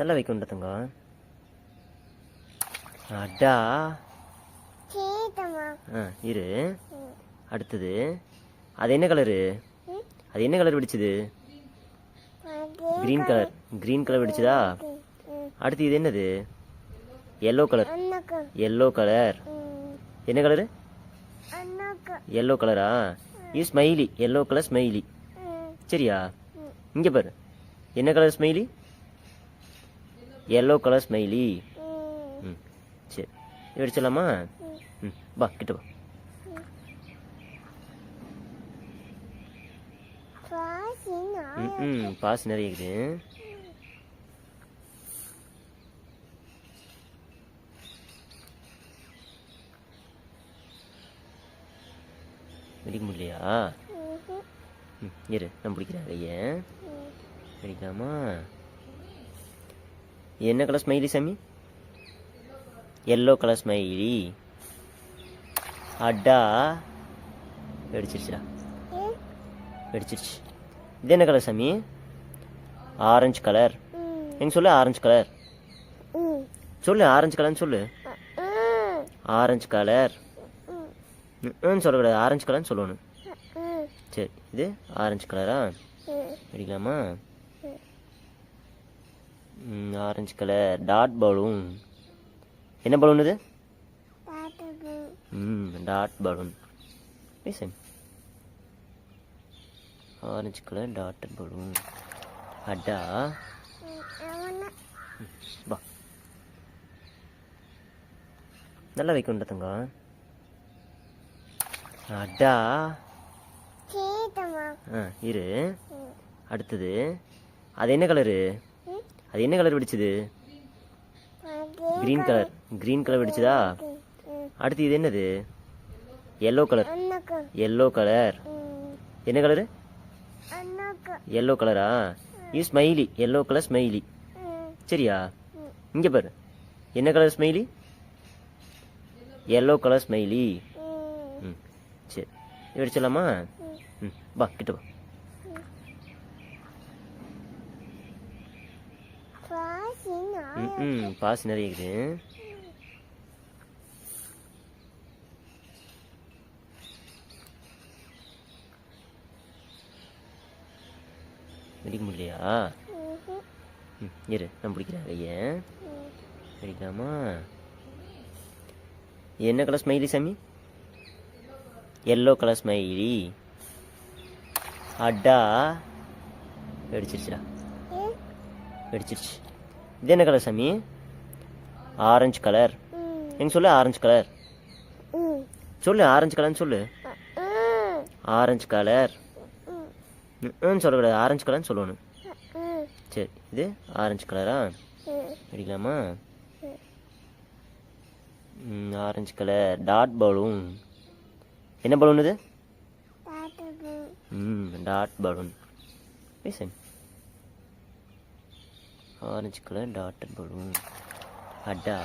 நல்லா வைக்கணும்டா தங்கம். அடா. இரு. அடுத்தது அது என்ன கலரு? அது என்ன கலர் வெடிச்சது? Green colour. கிரீன் கலர் வெடிச்சதா? அடுத்து இது என்னது? Yellow colour. Yellow colour. என்ன கலரு? எல்லோ கலரா? இது ஸ்மைலி. Yellow colour smiley. சரியா? இங்க பாரு. என்ன colour smiley? Yellow colour smiley. சரி, வெடிச்சிடலாமா? வா கிட்ட வா. பாஸ் நிறைய இருக்குது. வெடிக்க முடியலையா? இரு, நான் பிடிக்கிறேன் கையை. வெடிக்கலாமா? என்ன கலர் ஸ்மைலி சாமி? Yellow colour smiley. அடா. வெடிச்சிருச்சுடா. வெடிச்சிருச்சு. இது என்ன கலர் சாமி? Orange colour. எங்க சொல்லு. ஆரஞ்சு கலர் சொல்லு. ஆரஞ்சு கலர்னு சொல்லு. ஆரஞ்சு கலர் சொல்லக்கூடாது. ஆரஞ்சு கலர்னு சொல்லணும். சரி, இது ஆரஞ்சு கலரா? வெடிக்கலாமா? Orange colour dot balloon. என்ன பலூன் இது? Dot balloon. Orange colour dot balloon. அடா. வா. நல்லா வைக்கணும்டா தங்கம். அடா. இரு. அடுத்தது அது என்ன கலரு? அது என்ன கலர் வெடிச்சது? Green colour. கிரீன் கலர் வெடிச்சதா? அடுத்து இது என்னது? Yellow colour. Yellow colour. என்ன கலரு? எல்லோ கலரா? இது ஸ்மைலி. Yellow colour smiley. சரியா? இங்க பாரு. என்ன colour smiley? Yellow colour smiley. சரி, வெடிச்சிடலாமா? வா கிட்ட வா. பாஸ் நிறைய இருக்குது. வெடிக்க முடியலையா? இரு, நான் பிடிக்கிறேன் கையை. வெடிக்கலாமா? என்ன கலர் ஸ்மைலி சாமி? Yellow colour smiley. அடா. வெடிச்சிருச்சுடா. வெடிச்சிருச்சு. இது என்ன கலர் சாமி? Orange colour. எங்க சொல்லு. ஆரஞ்சு கலர் சொல்லு. ஆரஞ்சு கலர்னு சொல்லு. ஆரஞ்சு கலர் சொல்லக்கூடாது. ஆரஞ்சு கலர்னு சொல்லணும். சரி, இது ஆரஞ்சு கலரா? வெடிக்கலாமா? Orange colour dot balloon. என்ன பலூன் இது? Dot balloon. Orange colour dot balloon. அடா.